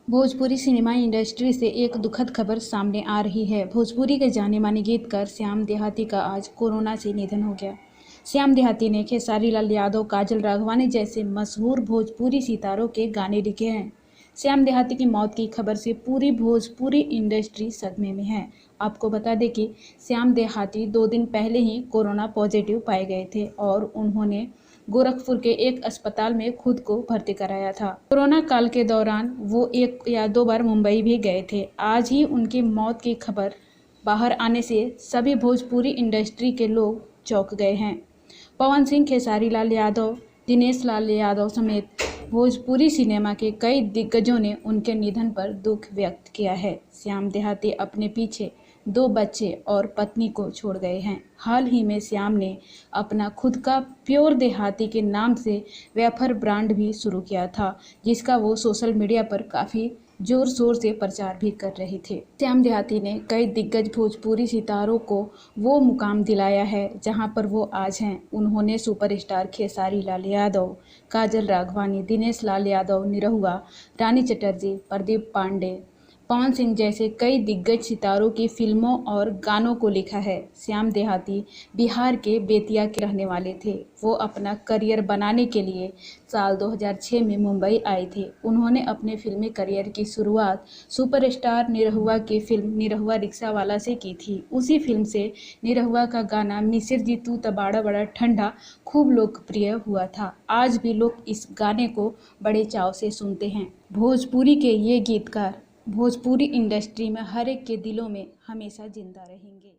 Bhojpuri cinema industry से एक दुखद खबर सामने आ रही है। भोजपुरी के जाने माने गीतकार श्याम देहाती का आज कोरोना से निधन हो गया। श्याम देहाती ने खेसारी लाल यादव, काजल राघवानी जैसे मशहूर भोजपुरी सितारों के गाने लिखे हैं। श्याम देहाती की मौत की खबर से पूरी भोजपुरी इंडस्ट्री सदमे में है। आपको बता दें कि श्याम देहाती 2 दिन पहले ही कोरोना पॉजिटिव पाए गए थे और उन्होंने गोरखपुर के एक अस्पताल में खुद को भर्ती कराया था। कोरोना काल के दौरान वो 1 या 2 बार मुंबई भी गए थे। आज ही उनकी मौत की खबर बाहर आने से सभी भोजपुरी इंडस्ट्री के लोग चौंक गए हैं। पवन सिंह, खेसारी लाल यादव, दिनेश लाल यादव समेत भोजपुरी सिनेमा के कई दिग्गजों ने उनके निधन पर दुख व्यक्त किया है। श्याम देहाती अपने पीछे 2 बच्चे और पत्नी को छोड़ गए हैं। हाल ही में श्याम ने अपना खुद का प्योर देहाती के नाम से वेफर ब्रांड भी शुरू किया था, जिसका वो सोशल मीडिया पर काफ़ी जोर शोर से प्रचार भी कर रहे थे। श्याम देहाती ने कई दिग्गज भोजपुरी सितारों को वो मुकाम दिलाया है जहां पर वो आज हैं। उन्होंने सुपरस्टार खेसारी लाल यादव, काजल राघवानी, दिनेश लाल यादव निरहुआ, रानी चटर्जी, प्रदीप पांडे, पवन सिंह जैसे कई दिग्गज सितारों की फिल्मों और गानों को लिखा है। श्याम देहाती बिहार के बेतिया के रहने वाले थे। वो अपना करियर बनाने के लिए साल 2006 में मुंबई आए थे। उन्होंने अपने फिल्मी करियर की शुरुआत सुपरस्टार निरहुआ की फिल्म निरहुआ रिक्शावाला से की थी। उसी फिल्म से निरहुआ का गाना मिसिर जी तू त बाड़ा बड़ा ठंडा खूब लोकप्रिय हुआ था। आज भी लोग इस गाने को बड़े चाव से सुनते हैं। भोजपुरी के ये गीतकार भोजपुरी इंडस्ट्री में हर एक के दिलों में हमेशा जिंदा रहेंगे।